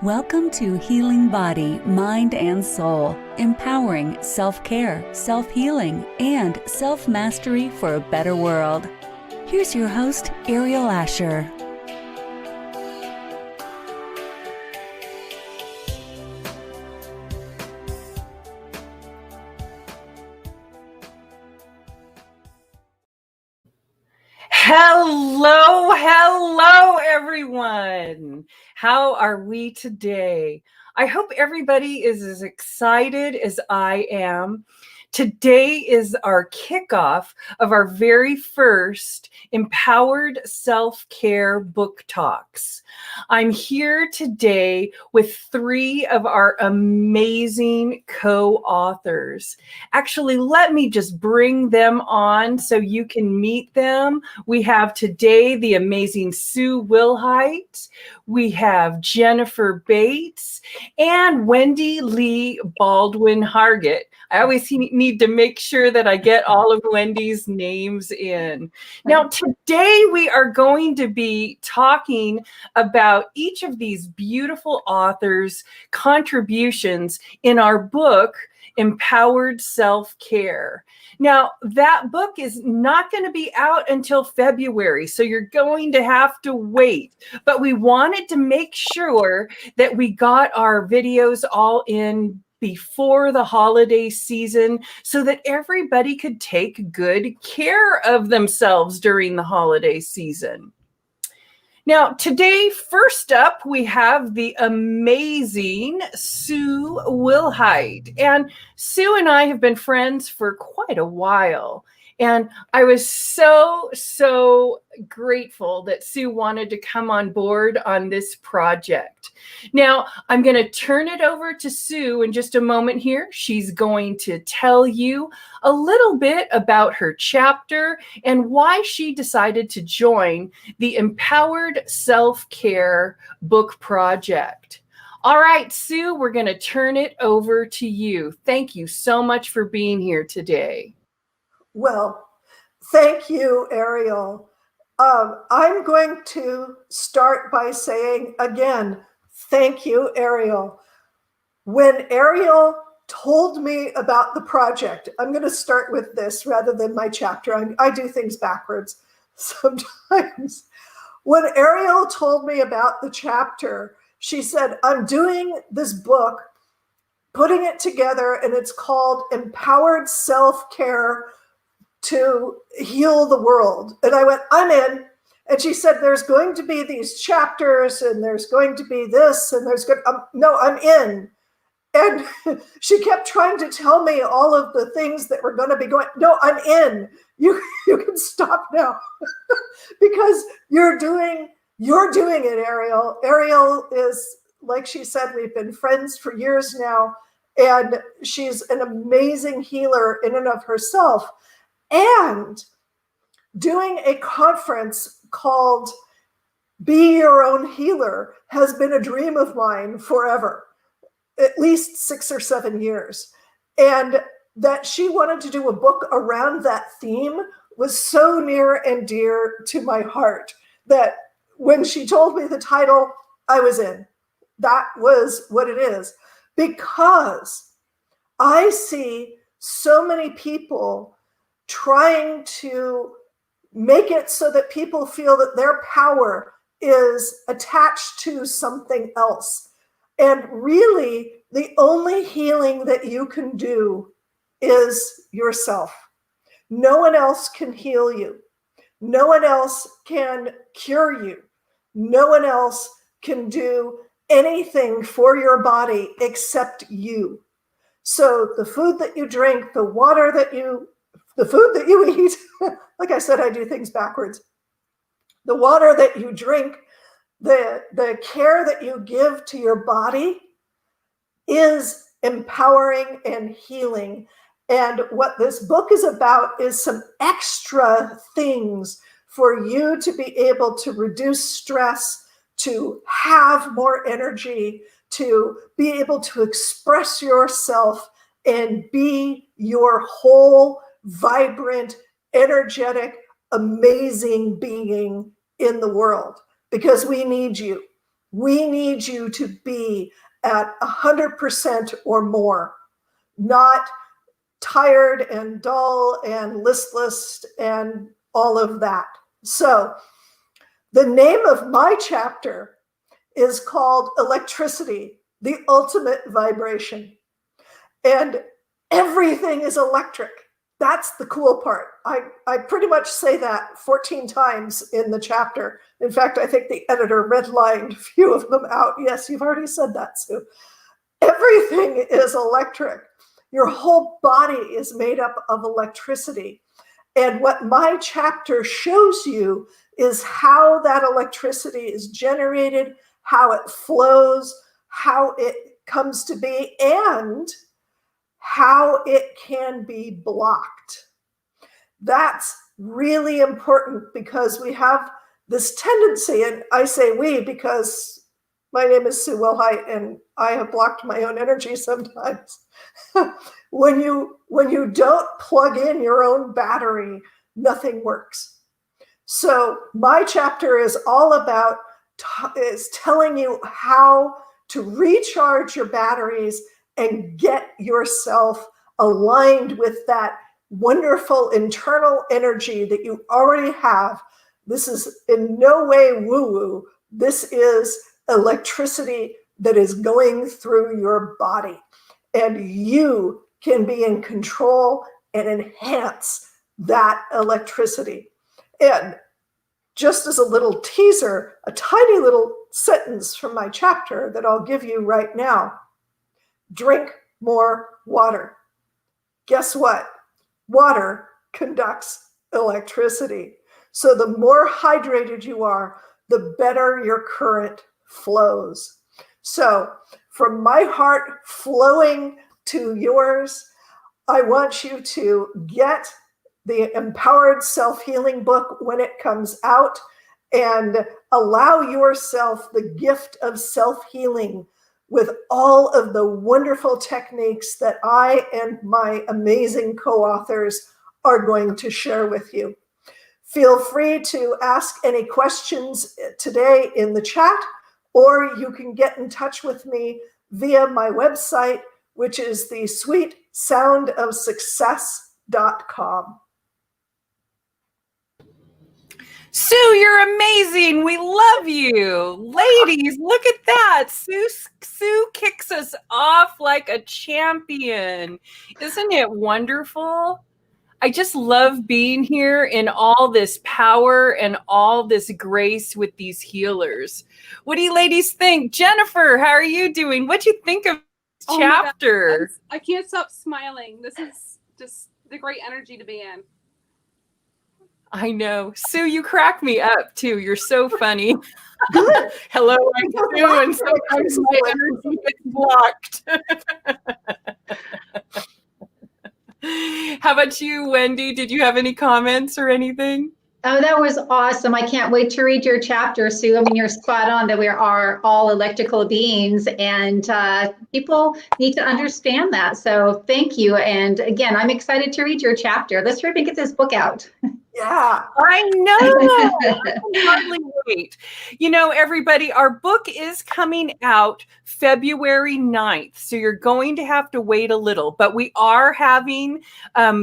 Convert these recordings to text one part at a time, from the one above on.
Welcome to Healing Body, Mind, and Soul, empowering self-care, self-healing, and self-mastery for a better world. Here's your host, Aeriol Ascher. Hello, everyone. How are we today? I hope everybody is as excited as I am. Today is our kickoff of our very first Empowered Self-Care Book Talks. I'm here today with three of our amazing co-authors. Actually, let me just bring them on so you can meet them. We have today the amazing Sue Wilhite. We have Jennifer Bates and Wendy Lee Baldwin-Hargett. I always need to make sure that I get all of Wendy's names in. Now, today we are going to be talking about each of these beautiful authors' contributions in our book, Empowered Self-Care. Now, that book is not going to be out until February, so you're going to have to wait. But we wanted to make sure that we got our videos all in before the holiday season so that everybody could take good care of themselves during the holiday season. Now, today, first up, we have the amazing Sue Wilhite. And Sue and I have been friends for quite a while. And I was so grateful that Sue wanted to come on board on this project. Now, I'm going to turn it over to Sue in just a moment here. She's going to tell you a little bit about her chapter and why she decided to join the Empowered Self-Care Book Project. All right, Sue, we're going to turn it over to you. Thank you so much for being here today. Well, thank you, Aeriol. I'm going to start by saying again, thank you, Aeriol. When Aeriol told me about the project, I'm going to start with this rather than my chapter. I do things backwards sometimes. When Aeriol told me about the chapter, she said, I'm doing this book, putting it together, and it's called Empowered Self-Care to Heal the World. And I went, I'm in. And she said, there's going to be these chapters and there's going to be this and there's going no, I'm in. And she kept trying to tell me all of the things that were going to be going. No, I'm in. You can stop now because you're doing it, Aeriol. Aeriol is, like she said, we've been friends for years now, and she's an amazing healer in and of herself. And doing a conference called Be Your Own Healer has been a dream of mine forever, at least 6 or 7 years. And that she wanted to do a book around that theme was so near and dear to my heart that when she told me the title, I was in. That was what it is. Because I see so many people trying to make it so that people feel that their power is attached to something else. And really, the only healing that you can do is yourself. No one else can heal you. No one else can cure you. No one else can do anything for your body except you. So the food that you drink, the food that you eat, like I said, I do things backwards. The water that you drink, the care that you give to your body is empowering and healing. And what this book is about is some extra things for you to be able to reduce stress, to have more energy, to be able to express yourself and be your whole vibrant, energetic, amazing being in the world, because we need you. We need you to be at 100% or more, not tired and dull and listless and all of that. So the name of my chapter is called Electricity, the Ultimate Vibration. And everything is electric. That's the cool part. I pretty much say that 14 times in the chapter. In fact, I think the editor redlined a few of them out. Yes, you've already said that, Sue. Everything is electric. Your whole body is made up of electricity. And what my chapter shows you is how that electricity is generated, how it flows, how it comes to be, and how it can be blocked. That's really important because we have this tendency, and I say we because my name is Sue Wilhite and I have blocked my own energy sometimes. When you don't plug in your own battery, nothing works. So my chapter is all about is telling you how to recharge your batteries and get yourself aligned with that wonderful internal energy that you already have. This is in no way woo-woo. This is electricity that is going through your body. And you can be in control and enhance that electricity. And just as a little teaser, a tiny little sentence from my chapter that I'll give you right now. Drink more water. Guess what? Water conducts electricity. So the more hydrated you are, the better your current flows. So from my heart flowing to yours, I want you to get the Empowered Self-Healing book when it comes out and allow yourself the gift of self-healing with all of the wonderful techniques that I and my amazing co-authors are going to share with you. Feel free to ask any questions today in the chat, or you can get in touch with me via my website, which is the sweetsoundofsuccess.com. Sue, you're amazing. We love you. Ladies, look at that. Sue kicks us off like a champion. Isn't it wonderful? I just love being here in all this power and all this grace with these healers. What do you ladies think? Jennifer, how are you doing? What'd you think of this chapter? I can't stop smiling. This is just the great energy to be in. I know. Sue, you crack me up too. You're so funny. Hello, I'm Sue, and sometimes my energy gets blocked. How about you, Wendy? Did you have any comments or anything? Oh, that was awesome. I can't wait to read your chapter, Sue. I mean, you're spot on that we are all electrical beings, and people need to understand that. So thank you. And again, I'm excited to read your chapter. Let's hurry and get this book out. Yeah, I know. I can hardly wait. You know, everybody, our book is coming out February 9th. So you're going to have to wait a little, but we are having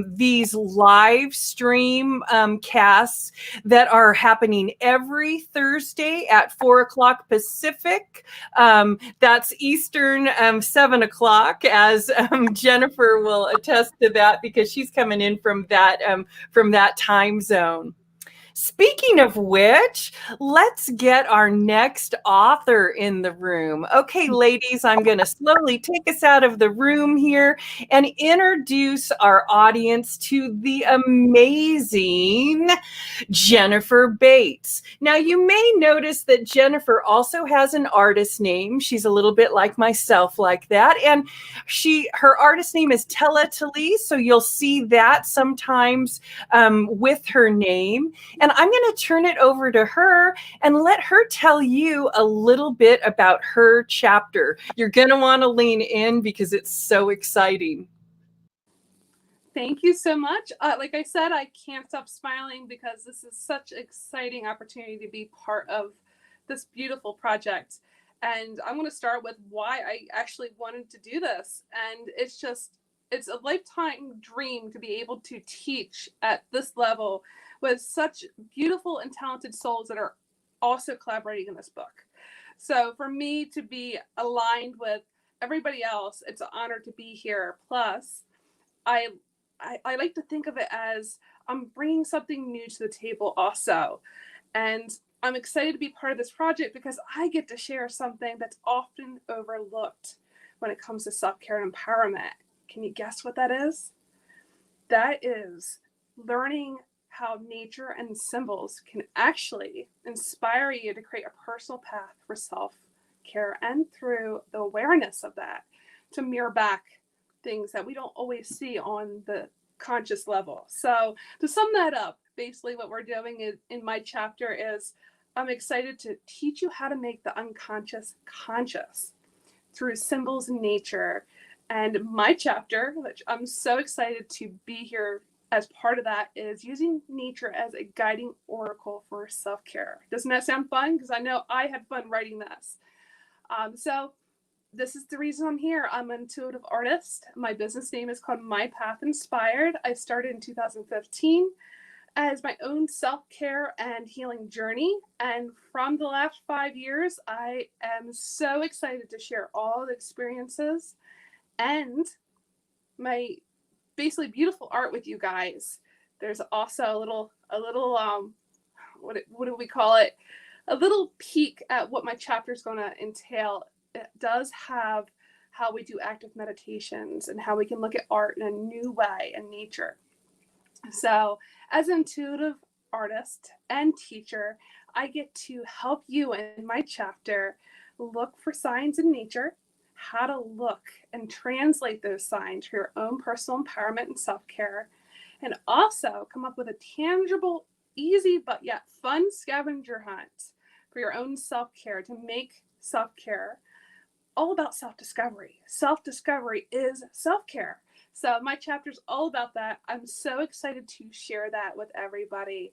these live stream casts that are happening every Thursday at 4:00 Pacific. That's Eastern, 7:00, as Jennifer will attest to that because she's coming in from that time zone. Speaking of which, let's get our next author in the room. Okay, ladies, I'm going to slowly take us out of the room here and introduce our audience to the amazing Jennifer Bates. Now, you may notice that Jennifer also has an artist name. She's a little bit like myself like that. And her artist name is Tella Talise, so you'll see that sometimes with her name. And I'm going to turn it over to her and let her tell you a little bit about her chapter. You're going to want to lean in because it's so exciting. Thank you so much. Like I said, I can't stop smiling because this is such an exciting opportunity to be part of this beautiful project. And I'm going to start with why I actually wanted to do this. And it's a lifetime dream to be able to teach at this level with such beautiful and talented souls that are also collaborating in this book. So for me to be aligned with everybody else, it's an honor to be here. Plus, I like to think of it as I'm bringing something new to the table also. And I'm excited to be part of this project because I get to share something that's often overlooked when it comes to self-care and empowerment. Can you guess what that is? That is learning how nature and symbols can actually inspire you to create a personal path for self-care, and through the awareness of that, to mirror back things that we don't always see on the conscious level. So to sum that up, basically what we're doing in my chapter is I'm excited to teach you how to make the unconscious conscious through symbols in nature. And my chapter, which I'm so excited to be here as part of that, is using nature as a guiding oracle for self-care. Doesn't that sound fun? Because I know I had fun writing this. So this is the reason I'm here. I'm an intuitive artist. My business name is called My Path Inspired. I started in 2015 as my own self-care and healing journey. And from the last 5 years, I am so excited to share all the experiences and my basically beautiful art with you guys. There's also a little what do we call it? A little peek at what my chapter is going to entail. It does have how we do active meditations and how we can look at art in a new way in nature. So as an intuitive artist and teacher, I get to help you in my chapter look for signs in nature, how to look and translate those signs for your own personal empowerment and self-care, and also come up with a tangible, easy, but yet fun scavenger hunt for your own self-care to make self-care all about self-discovery. Self-discovery is self-care. So my chapter is all about that. I'm so excited to share that with everybody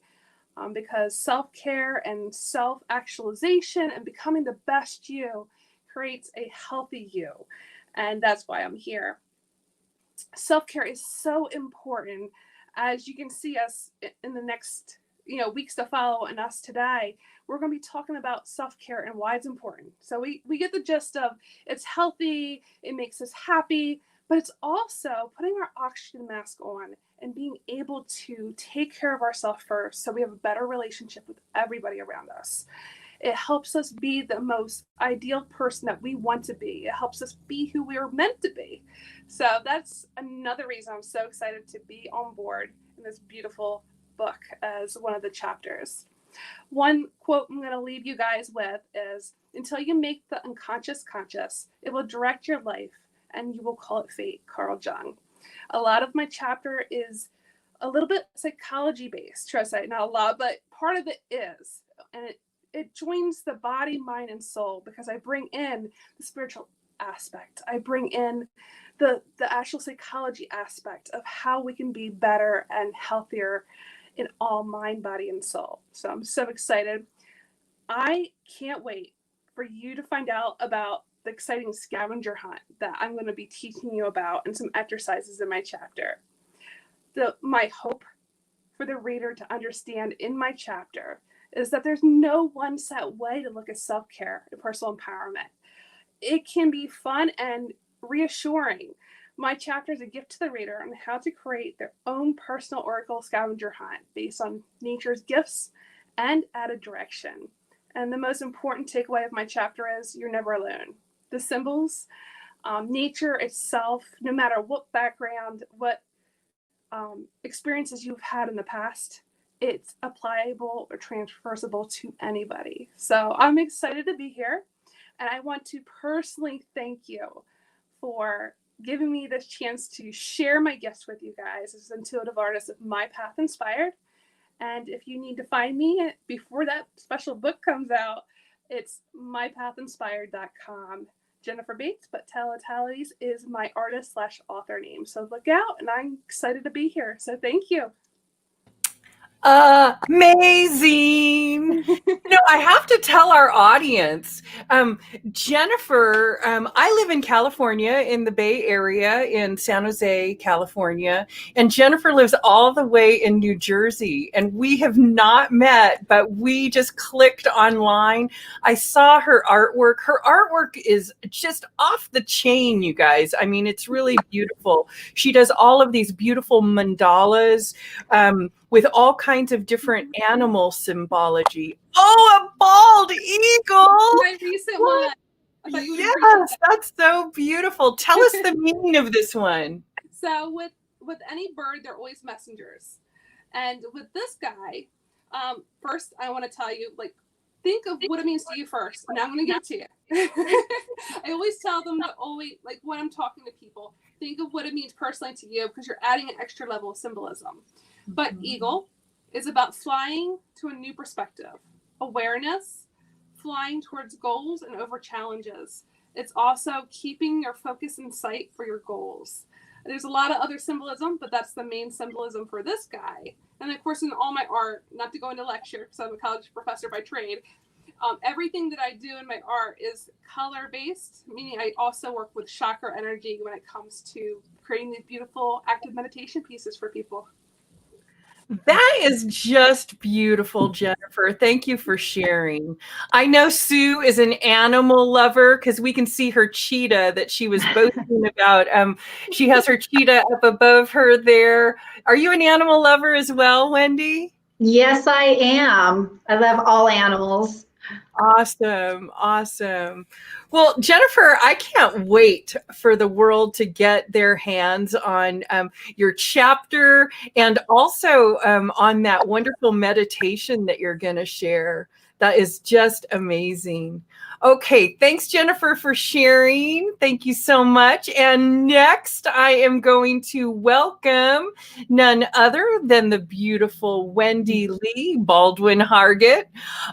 because self-care and self-actualization and becoming the best you creates a healthy you. And that's why I'm here. Self-care is so important. As you can see us in the next weeks to follow and us today, we're going to be talking about self-care and why it's important. So we get the gist of it's healthy, it makes us happy, but it's also putting our oxygen mask on and being able to take care of ourselves first so we have a better relationship with everybody around us. It helps us be the most ideal person that we want to be. It helps us be who we are meant to be. So that's another reason I'm so excited to be on board in this beautiful book as one of the chapters. One quote I'm going to leave you guys with is, until you make the unconscious conscious, it will direct your life and you will call it fate. Carl Jung. A lot of my chapter is a little bit psychology based, trust me, not a lot, but part of it is. And it joins the body, mind, and soul because I bring in the spiritual aspect. I bring in the actual psychology aspect of how we can be better and healthier in all mind, body, and soul. So I'm so excited. I can't wait for you to find out about the exciting scavenger hunt that I'm going to be teaching you about and some exercises in my chapter. My hope for the reader to understand in my chapter is that there's no one set way to look at self-care and personal empowerment. It can be fun and reassuring. My chapter is a gift to the reader on how to create their own personal oracle scavenger hunt based on nature's gifts and added direction. And the most important takeaway of my chapter is you're never alone. The symbols, nature itself, no matter what background, what experiences you've had in the past, it's applicable or transferable to anybody. So I'm excited to be here. And I want to personally thank you for giving me this chance to share my gifts with you guys as an intuitive artist of My Path Inspired. And if you need to find me before that special book comes out, it's mypathinspired.com. Jennifer Bates, but Talatales is my artist/author name. So look out, and I'm excited to be here. So thank you. Amazing. I have to tell our audience, Jennifer, I live in California, in the Bay Area, in San Jose, California, and Jennifer lives all the way in New Jersey, and we have not met, but we just clicked online. I saw her artwork. Her artwork is just off the chain, you guys. I mean, it's really beautiful. She does all of these beautiful mandalas, with all kinds of different animal symbology. Oh, a bald eagle! My recent one. I thought you would appreciate Yes, that. that's so beautiful. Tell us the meaning of this one. So with any bird, they're always messengers, and with this guy, first I want to tell you, like, think of what it means to you first, and I'm going to give it to you. I always tell them to always, like, when I'm talking to people, think of what it means personally to you, because you're adding an extra level of symbolism. But eagle is about flying to a new perspective, awareness, flying towards goals and over challenges. It's also keeping your focus in sight for your goals. There's a lot of other symbolism, but that's the main symbolism for this guy. And of course, in all my art, not to go into lecture because I'm a college professor by trade, everything that I do in my art is color-based, meaning I also work with chakra energy when it comes to creating these beautiful active meditation pieces for people. That is just beautiful, Jennifer. Thank you for sharing. I know Sue is an animal lover because we can see her cheetah that she was boasting about. She has her cheetah up above her there. Are you an animal lover as well, Wendy? Yes, I am. I love all animals. Awesome. Awesome. Well, Jennifer, I can't wait for the world to get their hands on your chapter and also on that wonderful meditation that you're going to share. That is just amazing. Okay, thanks, Jennifer, for sharing. Thank you so much. And next, I am going to welcome none other than the beautiful Wendy Lee Baldwin-Hargett.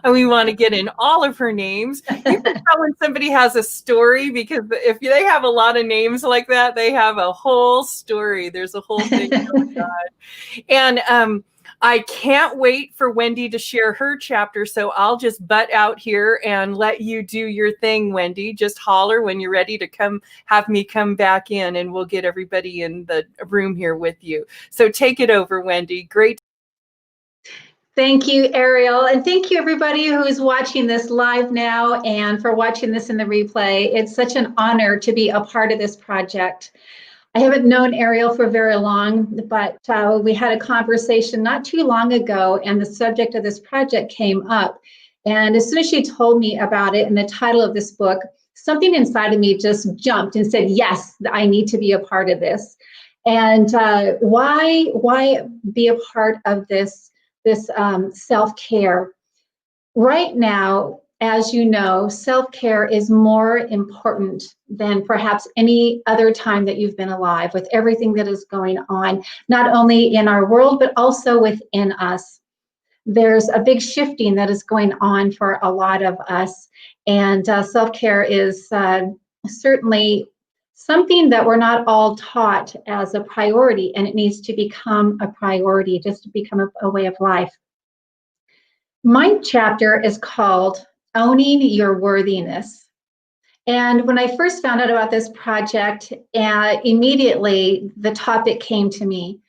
And we want to get in all of her names. You can tell when somebody has a story, because if they have a lot of names like that, they have a whole story. There's a whole thing going on. And I can't wait for Wendy to share her chapter, so I'll just butt out here and let you do your thing, Wendy. Just holler when you're ready to come, have me come back in, and we'll get everybody in the room here with you. So take it over, Wendy. Great. Thank you, Aeriol, and thank you everybody who is watching this live now and for watching this in the replay. It's such an honor to be a part of this project. I haven't known Aeriol for very long, but we had a conversation not too long ago, and the subject of this project came up. And as soon as she told me about it and the title of this book, something inside of me just jumped and said, yes, I need to be a part of this. And why be a part of this self-care? Right now, as you know, self-care is more important than perhaps any other time that you've been alive, with everything that is going on, not only in our world, but also within us. There's a big shifting that is going on for a lot of us, and self-care is certainly something that we're not all taught as a priority, and it needs to become a priority, just to become a way of life. My chapter is called Owning Your Worthiness. And when I first found out about this project, immediately the topic came to me.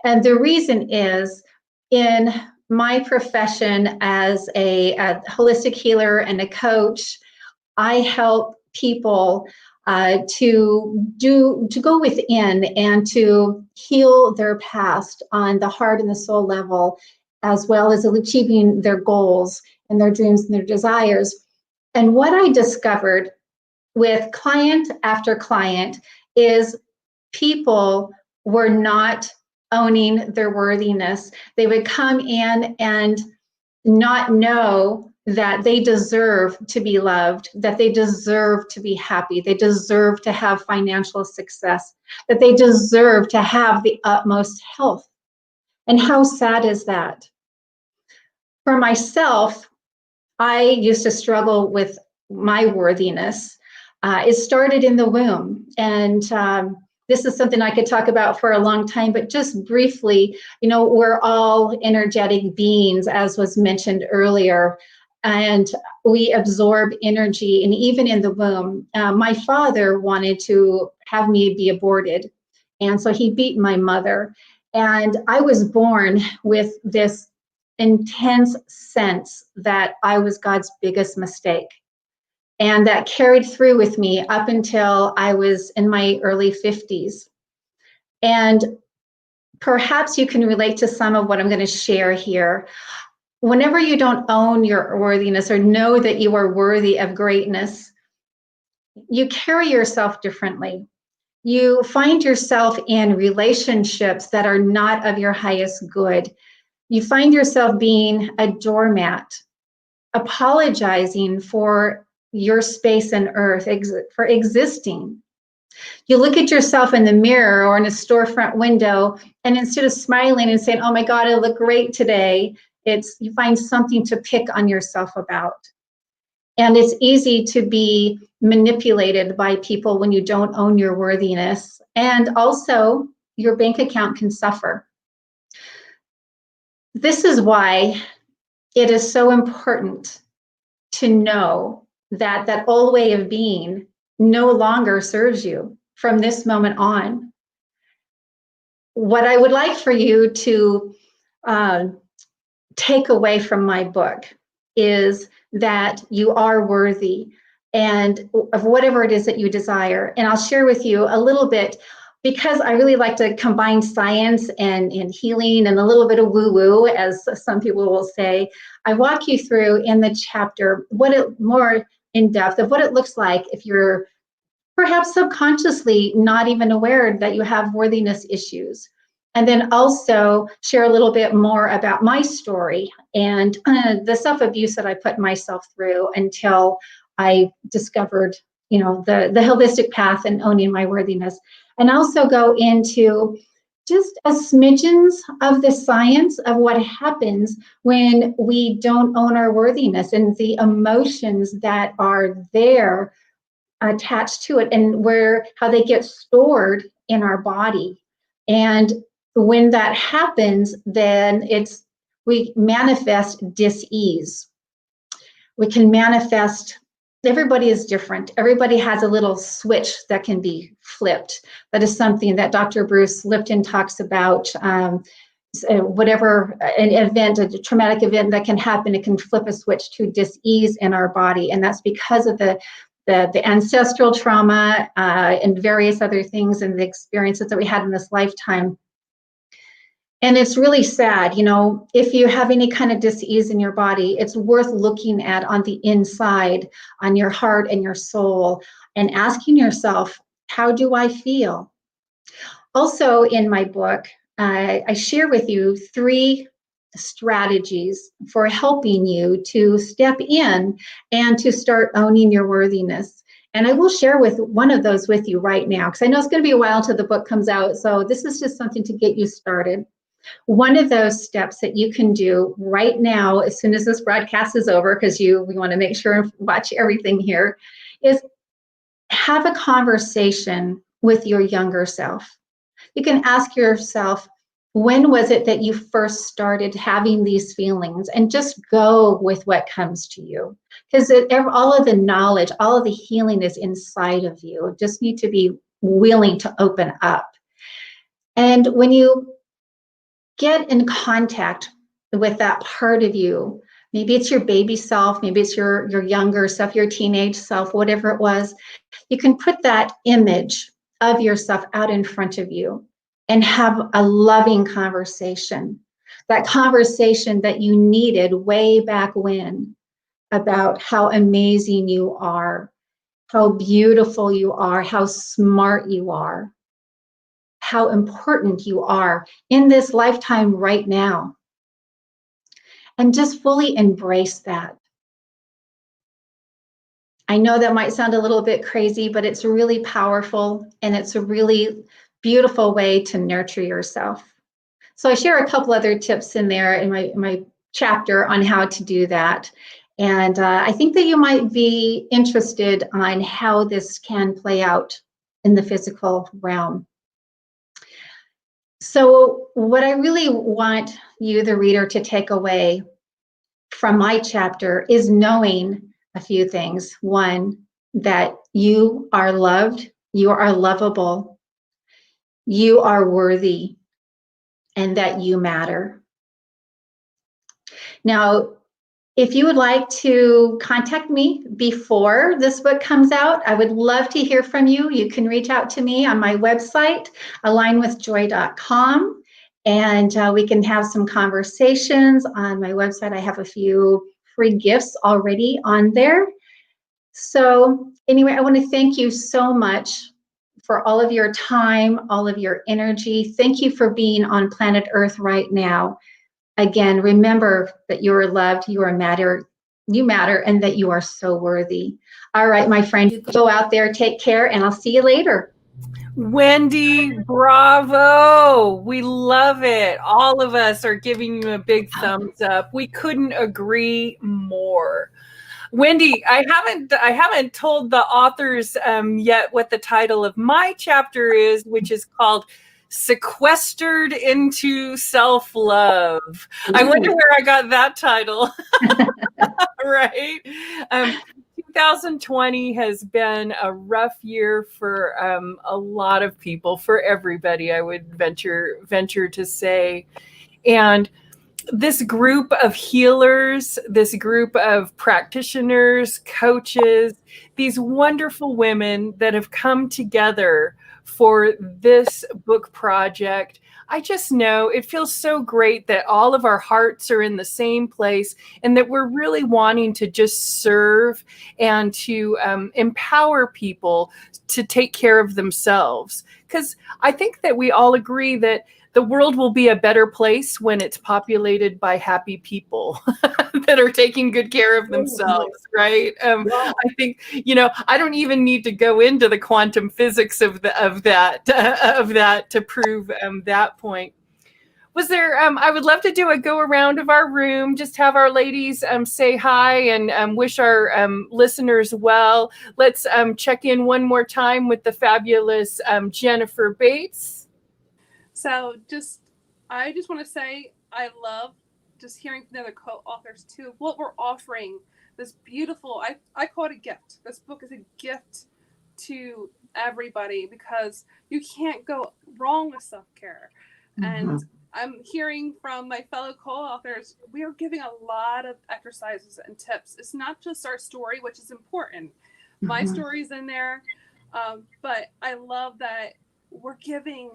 And the reason is, in my profession as a holistic healer and a coach, I help people to go within and to heal their past on the heart and the soul level, as well as achieving their goals and their dreams and their desires. And what I discovered with client after client is people were not owning their worthiness. They would come in and not know that they deserve to be loved, that they deserve to be happy, they deserve to have financial success, that they deserve to have the utmost health. And how sad is that? For myself, I used to struggle with my worthiness. It started in the womb, and this is something I could talk about for a long time, but just briefly, we're all energetic beings, as was mentioned earlier, and we absorb energy. And even in the womb, my father wanted to have me be aborted. And so he beat my mother. And I was born with this intense sense that I was God's biggest mistake. And that carried through with me up until I was in my early 50s. And perhaps you can relate to some of what I'm going to share here. Whenever you don't own your worthiness or know that you are worthy of greatness, you carry yourself differently. You find yourself in relationships that are not of your highest good. You find yourself being a doormat, apologizing for your space and earth, for existing. You look at yourself in the mirror or in a storefront window, and instead of smiling and saying, "Oh my God, I look great today," you find something to pick on yourself about. And it's easy to be manipulated by people when you don't own your worthiness. And also, your bank account can suffer. This is why it is so important to know that that old way of being no longer serves you from this moment on. What I would like for you to take away from my book is that you are worthy and of whatever it is that you desire. And I'll share with you a little bit, because I really like to combine science and healing and a little bit of woo-woo, as some people will say. I walk you through in the chapter more in depth of what it looks like if you're perhaps subconsciously not even aware that you have worthiness issues. And then also share a little bit more about my story and the self-abuse that I put myself through until I discovered, the holistic path and owning my worthiness. And also go into just a smidgens of the science of what happens when we don't own our worthiness and the emotions that are there attached to it, and how they get stored in our body. And when that happens, then we manifest dis-ease. We can manifest, everybody is different. Everybody has a little switch that can be flipped. That is something that Dr. Bruce Lipton talks about. Whatever an event, a traumatic event that can happen, it can flip a switch to dis-ease in our body. And that's because of the ancestral trauma and various other things and the experiences that we had in this lifetime. And it's really sad, if you have any kind of dis-ease in your body, it's worth looking at on the inside, on your heart and your soul, and asking yourself, how do I feel? Also in my book, I share with you 3 strategies for helping you to step in and to start owning your worthiness. And I will share one of those with you right now, because I know it's going to be a while until the book comes out. So this is just something to get you started. One of those steps that you can do right now, as soon as this broadcast is over, because we want to make sure and watch everything here, is have a conversation with your younger self. You can ask yourself, when was it that you first started having these feelings? And just go with what comes to you. Because all of the knowledge, all of the healing is inside of you. You just need to be willing to open up. And when you get in contact with that part of you, maybe it's your baby self, maybe it's your younger self, your teenage self, whatever it was, you can put that image of yourself out in front of you and have a loving conversation. That conversation that you needed way back when, about how amazing you are, how beautiful you are, how smart you are, how important you are in this lifetime right now. And just fully embrace that. I know that might sound a little bit crazy, but it's really powerful, and it's a really beautiful way to nurture yourself. So I share a couple other tips in there in my chapter on how to do that. And I think that you might be interested on how this can play out in the physical realm. So what I really want you, the reader, to take away from my chapter is knowing a few things. One, that you are loved, you are lovable, you are worthy, and that you matter. Now, if you would like to contact me before this book comes out, I would love to hear from you. You can reach out to me on my website, alignwithjoy.com, and we can have some conversations on my website. I have a few free gifts already on there. So anyway, I want to thank you so much for all of your time, all of your energy. Thank you for being on planet Earth right now. Again, remember that you are loved, you matter, and that you are so worthy. All right, my friend, go out there, take care, and I'll see you later. Wendy, bravo. We love it. All of us are giving you a big thumbs up. We couldn't agree more. Wendy, I haven't told the authors yet what the title of my chapter is, which is called Sequestered into Self-Love. I wonder where I got that title. Right? 2020 has been a rough year for a lot of people, for everybody, I would venture to say. And this group of healers, this group of practitioners, coaches, these wonderful women that have come together for this book project, I just know it feels so great that all of our hearts are in the same place and that we're really wanting to just serve and to empower people to take care of themselves. Because I think that we all agree that the world will be a better place when it's populated by happy people that are taking good care of themselves, right? I think, I don't even need to go into the quantum physics of that to prove that point. Was there, I would love to do a go around of our room, just have our ladies say hi and wish our listeners well. Let's check in one more time with the fabulous Jennifer Bates. So I just want to say I love just hearing from the other co-authors too, what we're offering, this beautiful, I call it a gift. This book is a gift to everybody because you can't go wrong with self-care. Mm-hmm. And I'm hearing from my fellow co-authors, we are giving a lot of exercises and tips. It's not just our story, which is important. Mm-hmm. My story's in there, but I love that we're giving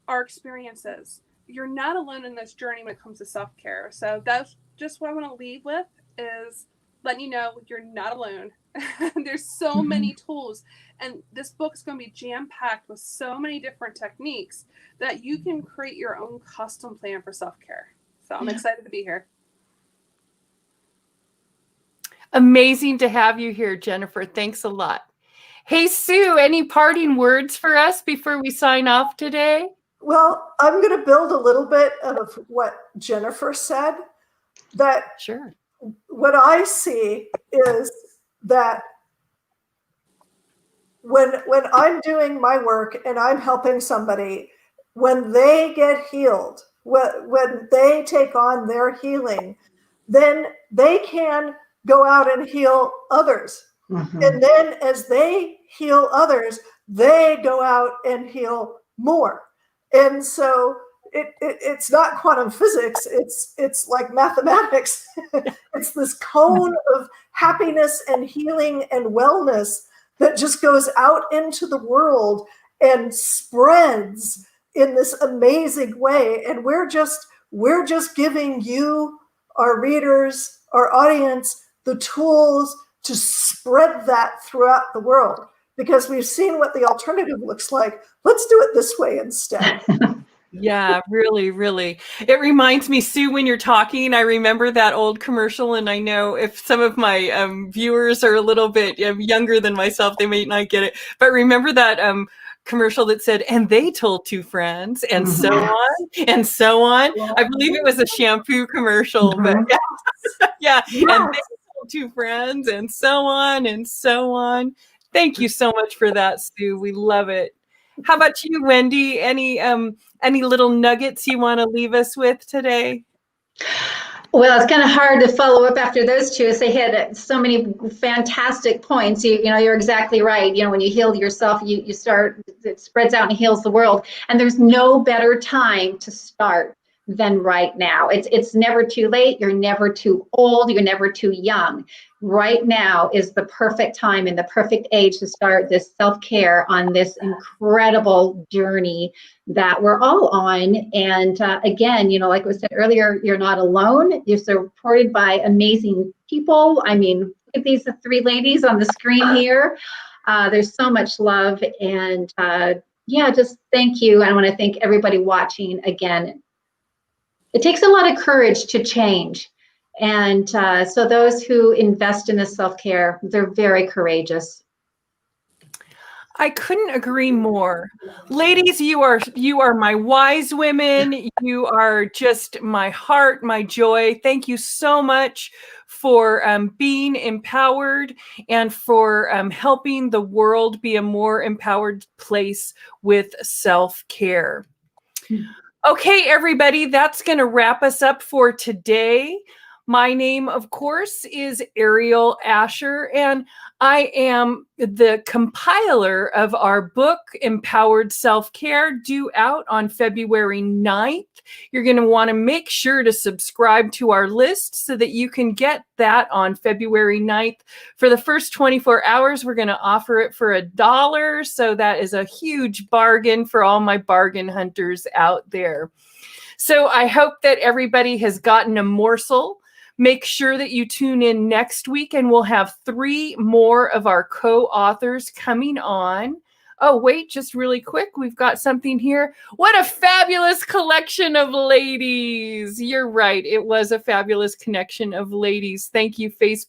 our experiences. You're not alone in this journey when it comes to self-care. So that's just what I want to leave with, is letting you know you're not alone. There's so many tools, and this book is going to be jam-packed with so many different techniques that you can create your own custom plan for self-care. So I'm excited to be here. Amazing to have you here, Jennifer. Thanks a lot. Hey, Sue, any parting words for us before we sign off today? Well, I'm going to build a little bit of what Jennifer said. That sure. What I see is that when I'm doing my work and I'm helping somebody, when they get healed, when they take on their healing, then they can go out and heal others. Mm-hmm. And then as they heal others, they go out and heal more. And so it's not quantum physics. It's like mathematics. It's this cone of happiness and healing and wellness that just goes out into the world and spreads in this amazing way. And we're just giving you, our readers, our audience, the tools to spread that throughout the world, because we've seen what the alternative looks like. Let's do it this way instead. Yeah, really, really. It reminds me, Sue, when you're talking, I remember that old commercial, and I know if some of my viewers are a little bit younger than myself, they may not get it. But remember that commercial that said, and they told two friends, and so on, and so on. I believe it was a shampoo commercial, but yeah. And they told two friends, and so on, and so on. Thank you so much for that, Sue. We love it. How about you, Wendy? Any little nuggets you want to leave us with today? Well, it's kind of hard to follow up after those two, as they hit so many fantastic points. You know, you're exactly right. You know, when you heal yourself, you start, it spreads out and heals the world. And there's no better time to start than right now. It's never too late. You're never too old. You're never too young. Right now is the perfect time and the perfect age to start this self-care on this incredible journey that we're all on. And again, you know, like we said earlier, you're not alone. You're supported by amazing people. I mean, look at these three ladies on the screen here. There's so much love, and yeah, just thank you. I want to thank everybody watching again. It takes a lot of courage to change. And so those who invest in this self-care, they're very courageous. I couldn't agree more. Ladies, you are my wise women. You are just my heart, my joy. Thank you so much for being empowered and for helping the world be a more empowered place with self-care. Okay, everybody, that's going to wrap us up for today. My name, of course, is Aeriol Ascher, and I am the compiler of our book, Empowered Self-Care, due out on February 9th. You're going to want to make sure to subscribe to our list so that you can get that on February 9th. For the first 24 hours, we're going to offer it for $1. So that is a huge bargain for all my bargain hunters out there. So I hope that everybody has gotten a morsel. Make sure that you tune in next week, and we'll have 3 more of our co-authors coming on. Oh, wait, just really quick. We've got something here. What a fabulous collection of ladies. You're right. It was a fabulous connection of ladies. Thank you, Facebook.